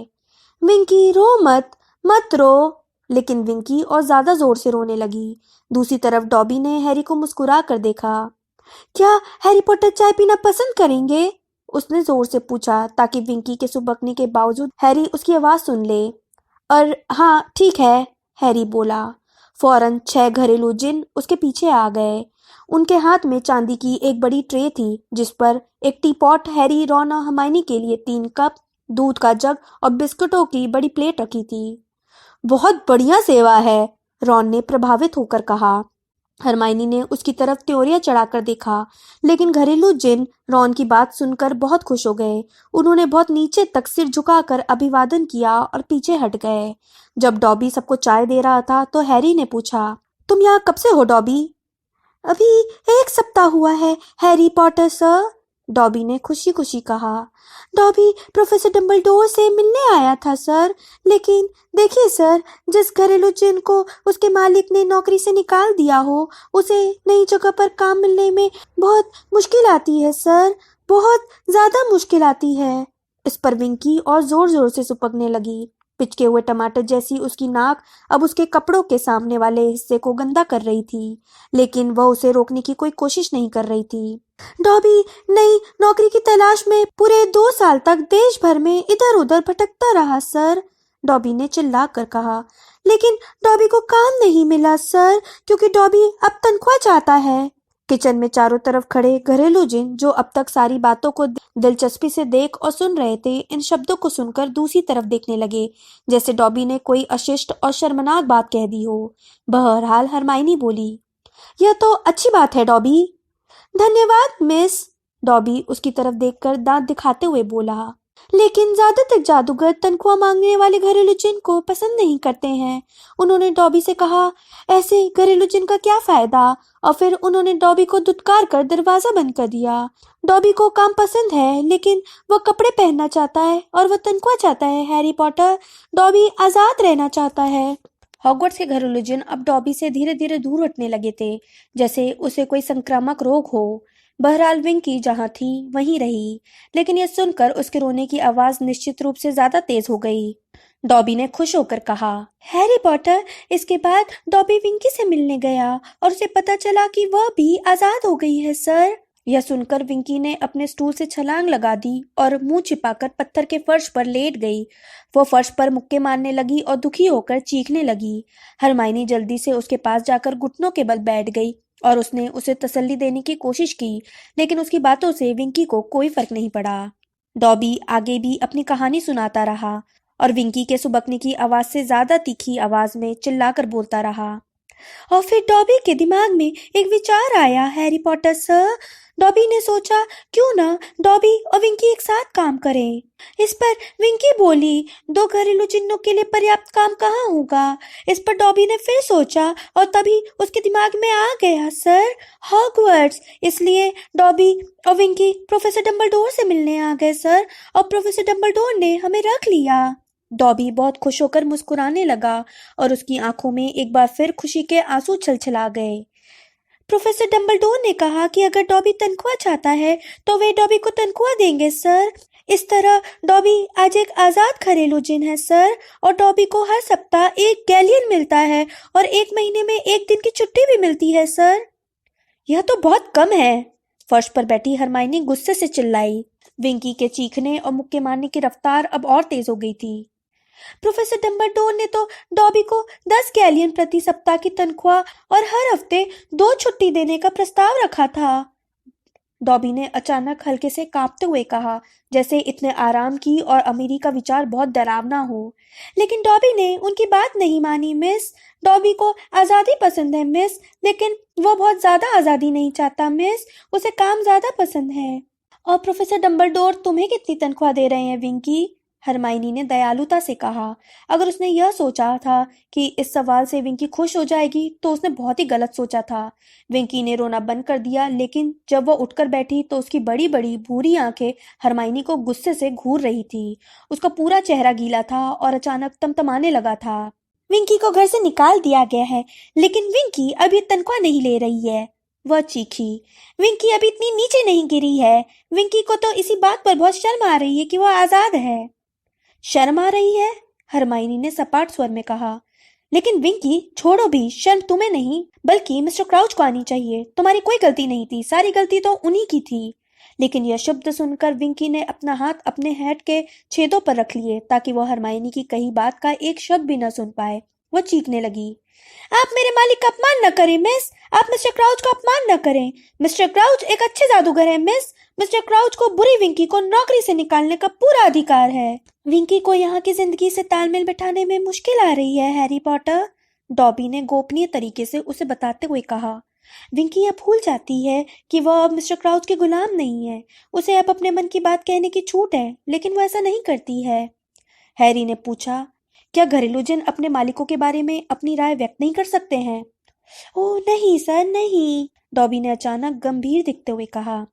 विंकी, रो मत, मत रो। लेकिन विंकी और ज्यादा जोर से रोने लगी। दूसरी तरफ डॉबी ने हैरी को मुस्कुरा कर देखा। क्या हैरी पॉटर चाय पीना पसंद करेंगे? उसने जोर से पूछा ताकि विंकी के सुबकने के बावजूद हैरी उसकी आवाज सुन ले। और हाँ, ठीक है, हैरी बोला। फौरन 6 घरेलू जिन उसके पीछे आ गए। उनके हाथ में चांदी की एक बड़ी ट्रे थी जिस पर एक टीपॉट, हैरी, रॉन और हर्माइनी के लिए 3 कप, दूध का जग और बिस्कुटों की बड़ी प्लेट रखी थी। बहुत बढ़िया सेवा है, रॉन ने प्रभावित होकर कहा। हरमाइनी ने उसकी तरफ त्योरियां चढ़ाकर देखा, लेकिन घरेलू जिन रॉन की बात सुनकर बहुत खुश हो गए। उन्होंने बहुत नीचे तक सिर झुकाकर अभिवादन किया और पीछे हट गए। जब डॉबी सबको चाय दे रहा था तो हैरी ने पूछा, तुम यहाँ कब से हो डॉबी? अभी 1 सप्ताह हुआ है, हैरी पॉटर सर, डॉबी ने खुशी खुशी कहा। डॉबी प्रोफेसर डम्बलडोर से मिलने आया था सर, लेकिन देखिए सर, जिस घरेलू जिन को उसके मालिक ने नौकरी से निकाल दिया हो, उसे नई जगह पर काम मिलने में बहुत मुश्किल आती है सर, बहुत ज्यादा मुश्किल आती है। इस पर विंकी और जोर जोर से सुपकने लगी। पिचके हुए टमाटर जैसी उसकी नाक अब उसके कपड़ों के सामने वाले हिस्से को गंदा कर रही थी, लेकिन वह उसे रोकने की कोई कोशिश नहीं कर रही थी। डॉबी नई नौकरी की तलाश में पूरे 2 साल तक देश भर में इधर उधर भटकता रहा सर, डॉबी ने चिल्ला कर कहा। लेकिन डॉबी को काम नहीं मिला सर, क्योंकि डॉबी अब तनख्वाह चाहता है। किचन में चारों तरफ खड़े घरेलू जिन, जो अब तक सारी बातों को दिलचस्पी से देख और सुन रहे थे, इन शब्दों को सुनकर दूसरी तरफ देखने लगे, जैसे डॉबी ने कोई अशिष्ट और शर्मनाक बात कह दी हो। बहरहाल हरमाइनी बोली, यह तो अच्छी बात है डॉबी। धन्यवाद मिस, डॉबी उसकी तरफ देखकर दांत दिखाते हुए बोला। लेकिन ज्यादातर जादूगर तनख्वाह मांगने वाले घरेलू जिन को पसंद नहीं करते हैं, उन्होंने डॉबी से कहा। ऐसे घरेलू जिन का क्या फायदा? और फिर उन्होंने डॉबी को दुत्कार कर दरवाजा बंद कर दिया। डॉबी को काम पसंद है, लेकिन वह कपड़े पहनना चाहता है और वह तनख्वाह चाहता है। हैरी पॉटर, डॉबी आजाद रहना चाहता है। हॉगवर्ट्स के घरेलू जिन अब डॉबी से धीरे धीरे दूर हटने लगे थे, जैसे उसे कोई संक्रामक रोग हो। बहरहाल विंकी जहां थी वहीं रही, लेकिन यह सुनकर उसके रोने की आवाज निश्चित रूप से ज्यादा तेज हो गई। डॉबी ने खुश होकर कहा, हैरी पॉटर, इसके बाद डॉबी विंकी से मिलने गया और उसे पता चला कि वह भी आजाद हो गई है सर। यह सुनकर विंकी ने अपने स्टूल से छलांग लगा दी और मुंह छिपाकर पत्थर के फर्श पर लेट गई। वो फर्श पर मुक्के मारने लगी और दुखी होकर चीखने लगी। हरमाइनी जल्दी से उसके पास जाकर घुटनों के बल बैठ गई और उसने उसे तसल्ली देने की कोशिश की, लेकिन उसकी बातों से विंकी को कोई फर्क नहीं पड़ा। डॉबी आगे भी अपनी कहानी सुनाता रहा और विंकी के सुबकने की आवाज से ज्यादा तीखी आवाज में चिल्लाकर बोलता रहा। और फिर डॉबी के दिमाग में एक विचार आया, हैरी पॉटर सर। डॉबी ने सोचा, क्यों ना डॉबी और विंकी एक साथ काम करें। इस पर विंकी बोली, 2 घरेलू जिन्नों के लिए पर्याप्त काम कहाँ होगा। इस पर डॉबी ने फिर सोचा और तभी उसके दिमाग में आ गया, सर, हॉगवर्ट्स। इसलिए डॉबी और विंकी प्रोफेसर डम्बलडोर से मिलने आ गए सर, और प्रोफेसर डम्बलडोर ने हमें रख लिया। डॉबी बहुत खुश होकर मुस्कुराने लगा और उसकी आंखों में एक बार फिर खुशी के आंसू छलछला गए। प्रोफेसर डम्बलडोर ने कहा कि अगर डॉबी तनख्वाह चाहता है तो वे डॉबी को तनख्वाह देंगे सर। इस तरह डॉबी आज एक आजाद घरेलू जिन है सर, और डॉबी को हर सप्ताह 1 गैलियन मिलता है और 1 महीने में 1 दिन की छुट्टी भी मिलती है सर। यह तो बहुत कम है, फर्श पर बैठी हरमाइनी गुस्से से चिल्लाई। विंकी के चीखने और मुक्के मारने की रफ्तार अब और तेज हो गई थी। प्रोफेसर डम्बलडोर ने तो डॉबी को 10 गैलियन प्रति सप्ताह की तनख्वाह और हर हफ्ते 2 छुट्टी देने का प्रस्ताव रखा था, डॉबी ने अचानक हल्के से कांपते हुए कहा, जैसे इतने आराम की और अमीरी का विचार बहुत डरावना हो। लेकिन डॉबी ने उनकी बात नहीं मानी मिस। डॉबी को आज़ादी पसंद है मिस, लेकिन वो बहुत ज्यादा आज़ादी नहीं चाहता मिस, उसे काम ज्यादा पसंद है। और प्रोफेसर डम्बलडोर तुम्हें कितनी तनख्वाह दे रहे हैं विंकी? हरमाइनी ने दयालुता से कहा। अगर उसने यह सोचा था कि इस सवाल से विंकी खुश हो जाएगी तो उसने बहुत ही गलत सोचा था। विंकी ने रोना बंद कर दिया, लेकिन जब वह उठकर बैठी तो उसकी बड़ी बड़ी भूरी आंखें हरमाइनी को गुस्से से घूर रही थी। उसका पूरा चेहरा गीला था और अचानक तमतमाने लगा था। विंकी को घर से निकाल दिया गया है, लेकिन विंकी अभी तनख्वाह नहीं ले रही है, वह चीखी। विंकी अभी इतनी नीचे नहीं गिरी है। विंकी को तो इसी बात पर बहुत शर्म आ रही है कि वह आजाद है। शर्म आ रही है? हरमाइनी ने सपाट स्वर में कहा। लेकिन विंकी, छोड़ो भी, शर्म तुम्हें नहीं बल्कि मिस्टर क्राउच को आनी चाहिए। तुम्हारी कोई गलती नहीं थी, सारी गलती तो उन्हीं की थी। लेकिन यह शब्द सुनकर विंकी ने अपना हाथ अपने हैट के छेदों पर रख लिए ताकि वह हरमाइनी की कही बात का एक शब्द भी न सुन पाए। वह चीखने लगी, आप मेरे मालिक का अपमान न करें मिस। आप मिस्टर क्राउच का अपमान न करें। मिस्टर क्राउच एक अच्छे जादूगर हैं मिस। मिस्टर क्राउच को बुरी विंकी को नौकरी से निकालने का पूरा अधिकार है। विंकी को यहाँ की जिंदगी से तालमेल बिठाने में मुश्किल आ रही है हैरी पॉटर, डॉबी ने गोपनीय तरीके से उसे बताते हुए कहा। विंकी अब भूल जाती है कि वह अब मिस्टर क्राउच के गुलाम नहीं है। उसे अब अपने मन की बात कहने की छूट है, लेकिन वह ऐसा नहीं करती है। हैरी ने पूछा, क्या घरेलू जिन अपने मालिकों के बारे में अपनी राय व्यक्त नहीं कर सकते हैं? ओह नहीं सर, नहीं, डॉबी ने अचानक गंभीर दिखते हुए कहा।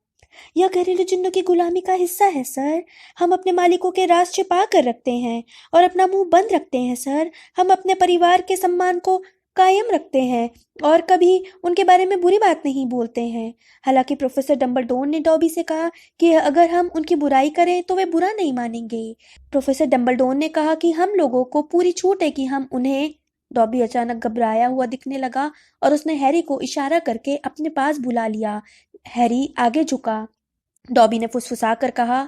यह घरेलू जिन्नों की गुलामी का हिस्सा है सर। हम अपने मालिकों के राज छिपा कर रखते हैं और अपना मुंह बंद रखते हैं सर। हम अपने परिवार के सम्मान को कायम रखते हैं और कभी उनके बारे में बुरी बात नहीं बोलते हैं। हालांकि प्रोफेसर डंबलडोर ने डॉबी से कहा कि अगर हम उनकी बुराई करें तो वे बुरा नहीं मानेंगे। प्रोफेसर डंबलडोर ने कहा कि हम लोगों को पूरी छूट है कि हम उन्हें। डॉबी अचानक घबराया हुआ दिखने लगा और उसने हैरी को इशारा करके अपने पास बुला लिया। हैरी आगे झुका। डॉबी ने फुसफुसा कर कहा,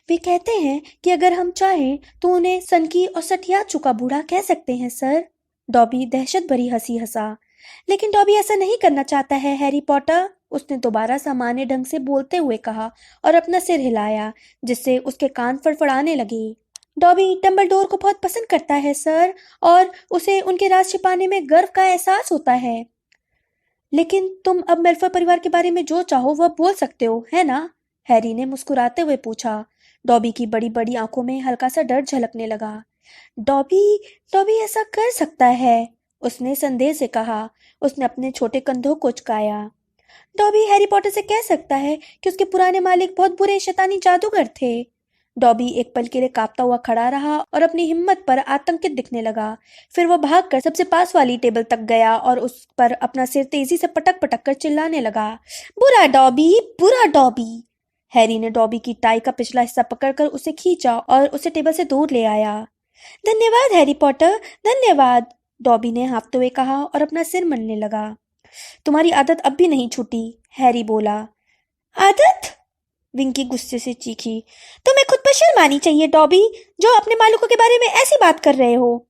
वे कहते हैं कि अगर हम चाहें तो उन्हें सनकी और सठिया चुका बूढ़ा कह सकते हैं सर। डॉबी दहशत भरी हंसी हंसा। लेकिन डॉबी ऐसा नहीं करना चाहता है हैरी पॉटर, उसने दोबारा सामान्य ढंग से बोलते हुए कहा और अपना सिर हिलाया जिससे उसके कान फड़फड़ाने लगे। डॉबी डंबलडोर को बहुत पसंद करता है सर, और उसे उनके राज छिपाने में गर्व का एहसास होता है। लेकिन तुम अब मेल्फॉय परिवार के बारे में जो चाहो वह बोल सकते हो, है ना? हैरी ने मुस्कुराते हुए पूछा। डॉबी की बड़ी बड़ी आंखों में हल्का सा डर झलकने लगा। डॉबी डॉबी ऐसा कर सकता है, उसने संदेह से कहा। उसने अपने छोटे कंधों को उचकाया। डॉबी हैरी पॉटर से कह सकता है कि उसके पुराने मालिक बहुत बुरे शैतानी जादूगर थे। डॉबी एक पल के लिए कांपता हुआ खड़ा रहा और अपनी हिम्मत पर आतंकित दिखने लगा। फिर वह भागकर सबसे पास वाली टेबल तक गया और उस पर अपना सिर तेजी से पटक पटक कर चिल्लाने लगा, बुरा डॉबी, बुरा डॉबी। हैरी ने डॉबी की टाई का पिछला हिस्सा पकड़कर उसे खींचा और उसे टेबल से दूर ले आया। धन्यवाद हैरी पॉटर, धन्यवाद, डॉबी ने हाँफते हुए कहा और अपना सिर मलने लगा। तुम्हारी आदत अब भी नहीं छूटी, हैरी बोला। आदत? विंकी गुस्से से चीखी। तुम्हें खुद पर शर्म आनी चाहिए डॉबी, जो अपने मालिकों के बारे में ऐसी बात कर रहे हो।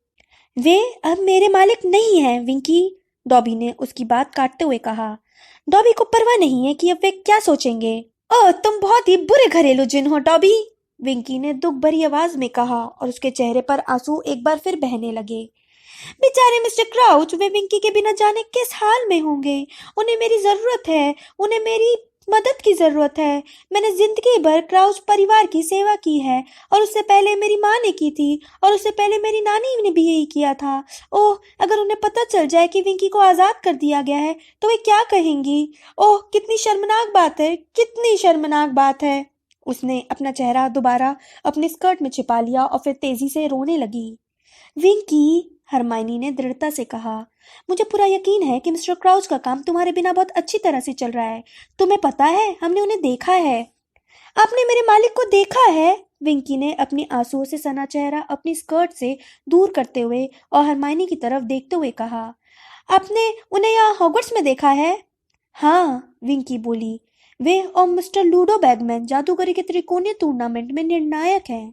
वे अब मेरे मालिक नहीं हैं विंकी, डॉबी ने उसकी बात काटते हुए कहा। डॉबी को परवाह नहीं है कि अब वे क्या सोचेंगे। ओह, तुम बहुत ही बुरे घरेलू जिन हो डॉबी, विंकी ने दुख भरी आवाज में कहा और उसके चेहरे पर आंसू एक बार फिर बहने लगे। बेचारे मिस्टर क्राउच, वे विंकी के बिना जाने किस हाल में होंगे। उन्हें मेरी जरूरत है, उन्हें मेरी मदद की जरूरत है। मैंने जिंदगी भर क्राउच परिवार की सेवा की है और उससे पहले मेरी माँ ने की थी और उससे पहले मेरी नानी ने भी यही किया था। ओह, अगर उन्हें पता चल जाए कि विंकी को आजाद कर दिया गया है तो वे क्या कहेंगी। ओह, कितनी शर्मनाक बात है, कितनी शर्मनाक बात है। उसने अपना चेहरा दोबारा अपने स्कर्ट में छिपा लिया और फिर तेजी से रोने लगी। विंकी, हरमाइनी ने दृढ़ता से कहा, मुझे पूरा यकीन है कि मिस्टर क्राउच का काम तुम्हारे बिना बहुत अच्छी तरह से चल रहा है। तुम्हें पता है, हमने उन्हें देखा है। आपने मेरे मालिक को देखा है? विंकी ने अपनी आंसुओं से सना चेहरा अपनी स्कर्ट से दूर करते हुए और हरमाइनी की तरफ देखते हुए कहा। आपने उन्हें यहाँ हॉगवर्ट्स में देखा है? हाँ, विंकी बोली। वे और मिस्टर लूडो बैगमैन जादूगरी के त्रिकोणीय टूर्नामेंट में निर्णायक हैं।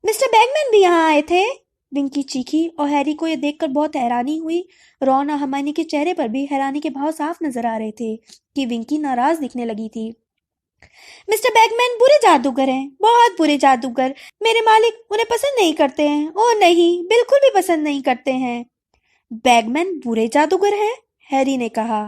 मिस्टर बैगमैन भी यहाँ आए थे? विंकी चीखी और हैरी को यह देखकर बहुत हैरानी हुई। रॉन और हर्माइनी के चेहरे पर भी हैरानी के भाव साफ नजर आ रहे थे कि विंकी नाराज दिखने लगी थी। मिस्टर बैगमैन बुरे जादूगर हैं, बहुत बुरे जादूगर। मेरे मालिक उन्हें पसंद नहीं करते हैं। ओह नहीं, बिल्कुल भी पसंद नहीं करते हैं। बैगमैन बुरे जादूगर हैं? हैरी ने कहा।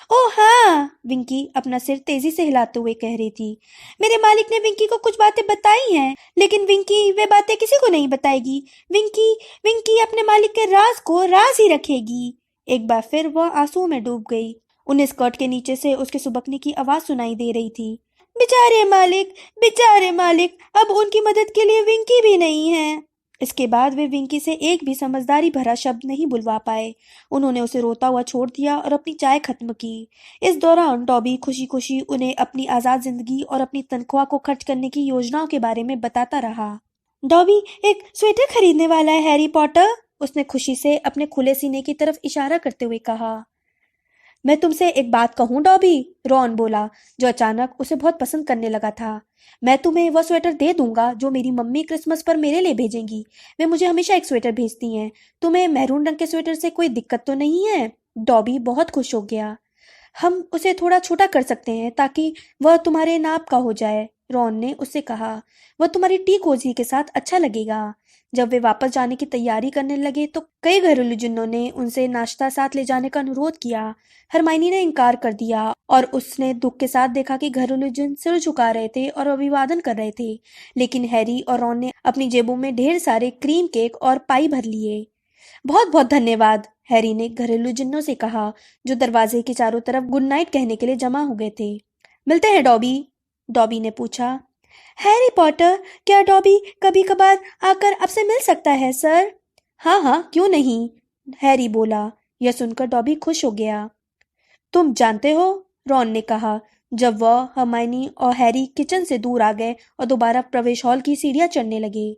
ओह हाँ, विंकी अपना सिर तेजी से हिलाते हुए कह रही थी। मेरे मालिक ने विंकी को कुछ बातें बताई हैं, लेकिन विंकी वे बातें किसी को नहीं बताएगी। विंकी विंकी अपने मालिक के राज को राज ही रखेगी। एक बार फिर वह आंसुओं में डूब गई। उन्हें स्कर्ट के नीचे से उसके सुबकने की आवाज सुनाई दे रही थी। बेचारे मालिक, बेचारे मालिक, अब उनकी मदद के लिए विंकी भी नहीं है। इसके बाद वे विंकी से एक भी समझदारी भरा शब्द नहीं बुलवा पाए। उन्होंने उसे रोता हुआ छोड़ दिया और अपनी चाय खत्म की। इस दौरान डॉबी खुशी खुशी उन्हें अपनी आज़ाद जिंदगी और अपनी तनख्वाह को खर्च करने की योजनाओं के बारे में बताता रहा। डॉबी एक स्वेटर खरीदने वाला है हैरी पॉटर, उसने खुशी से अपने खुले सीने की तरफ इशारा करते हुए कहा। मैं तुमसे एक बात कहूं डॉबी, रॉन बोला, जो अचानक उसे बहुत पसंद करने लगा था। मैं तुम्हें वह स्वेटर दे दूंगा जो मेरी मम्मी क्रिसमस पर मेरे लिए भेजेंगी। वे मुझे हमेशा एक स्वेटर भेजती हैं। तुम्हें मैरून रंग के स्वेटर से कोई दिक्कत तो नहीं है? डॉबी बहुत खुश हो गया। हम उसे थोड़ा छोटा कर सकते हैं ताकि वह तुम्हारे नाप का हो जाए, रॉन ने उससे कहा। वह तुम्हारी टी कोजी के साथ अच्छा लगेगा। जब वे वापस जाने की तैयारी करने लगे तो कई घरेलू जिन्नों ने उनसे नाश्ता साथ ले जाने का अनुरोध किया। हरमाइनी ने इनकार कर दिया और उसने दुख के साथ देखा कि घरेलू जिन्न सिर झुका रहे थे और अभिवादन कर रहे थे। लेकिन हैरी और रॉन ने अपनी जेबों में ढेर सारे क्रीम केक और पाई भर लिए। बहुत बहुत धन्यवाद, हैरी ने घरेलू जिन्नों से कहा, जो दरवाजे के चारों तरफ गुड नाइट कहने के लिए जमा हो गए थे। मिलते हैं डॉबी, डॉबी ने पूछा। हैरी पॉटर, क्या डॉबी कभी कभार आकर आपसे मिल सकता है सर? हाँ हाँ, क्यों नहीं, हैरी बोला। यह सुनकर डॉबी खुश हो गया। तुम जानते हो, रॉन ने कहा, जब वह, हर्माइनी और हैरी किचन से दूर आ गए और दोबारा प्रवेश हॉल की सीढ़ियां चढ़ने लगे।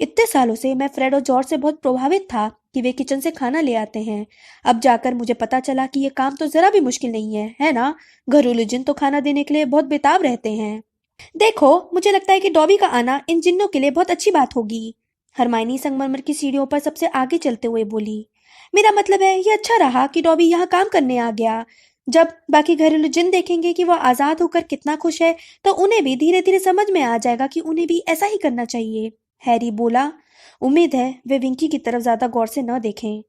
इतने सालों से मैं फ्रेड और जॉर्ज से बहुत प्रभावित था कि वे किचन से खाना ले आते हैं। अब जाकर मुझे पता चला कि यह काम तो जरा भी मुश्किल नहीं है ना? घरेलू जिन तो खाना देने के लिए बहुत बेताब रहते हैं। देखो, मुझे लगता है कि डॉबी का आना इन जिन्नों के लिए बहुत अच्छी बात होगी, हरमाइनी संगमरमर की सीढ़ियों पर सबसे आगे चलते हुए बोली। मेरा मतलब है, ये अच्छा रहा कि डॉबी यहाँ काम करने आ गया। जब बाकी घरेलू जिन देखेंगे कि वह आजाद होकर कितना खुश है, तो उन्हें भी धीरे धीरे समझ में आ जाएगा कि उन्हें भी ऐसा ही करना चाहिए, हैरी बोला। उम्मीद है वे विंकी की तरफ ज्यादा गौर से न देखें।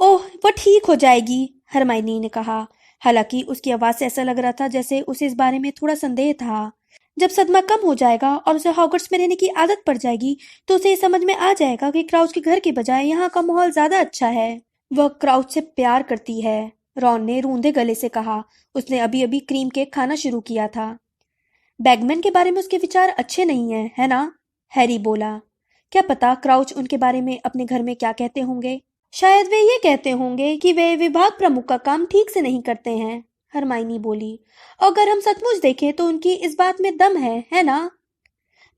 ओह, वो ठीक हो जाएगी, हरमाइनी ने कहा। हालांकि उसकी आवाज से ऐसा लग रहा था जैसे उसे इस बारे में थोड़ा संदेह था। जब सदमा कम हो जाएगा और उसे हॉगवर्ट्स में रहने की आदत पड़ जाएगी, तो उसे ये समझ में आ जाएगा कि क्राउच के घर के बजाय यहाँ का माहौल ज्यादा अच्छा है। वह क्राउच से प्यार करती है, रॉन ने रूंधे गले से कहा। उसने अभी अभी क्रीम केक खाना शुरू किया था। बैगमैन के बारे में उसके विचार अच्छे नहीं हैं, है ना? हैरी बोला। क्या पता क्राउच उनके बारे में अपने घर में क्या कहते होंगे। शायद वे ये कहते होंगे कि वे विभाग प्रमुख का काम ठीक से नहीं करते हैं, हरमाइनी बोली। और अगर हम सचमुच देखें तो उनकी इस बात में दम है ना?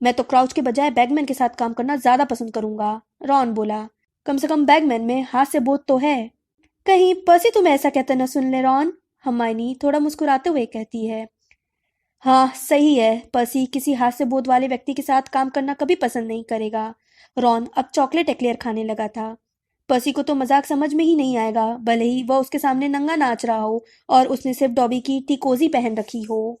मैं तो क्राउच के बजाय बैगमैन के साथ काम करना ज्यादा पसंद करूंगा, रॉन बोला। कम से कम बैगमैन में हास्य बोध तो है। कहीं पर्सी तुम्हें ऐसा कहते न सुन ले, रॉन, हरमाइनी थोड़ा मुस्कुराते हुए कहती है। हाँ, सही है, पर्सी किसी हास्य बोध वाले व्यक्ति के साथ काम करना कभी पसंद नहीं करेगा। रॉन अब चॉकलेट एक्लेयर खाने लगा था। पर्सी को तो मजाक समझ में ही नहीं आएगा, भले ही वह उसके सामने नंगा नाच रहा हो और उसने सिर्फ डॉबी की टिकोजी पहन रखी हो।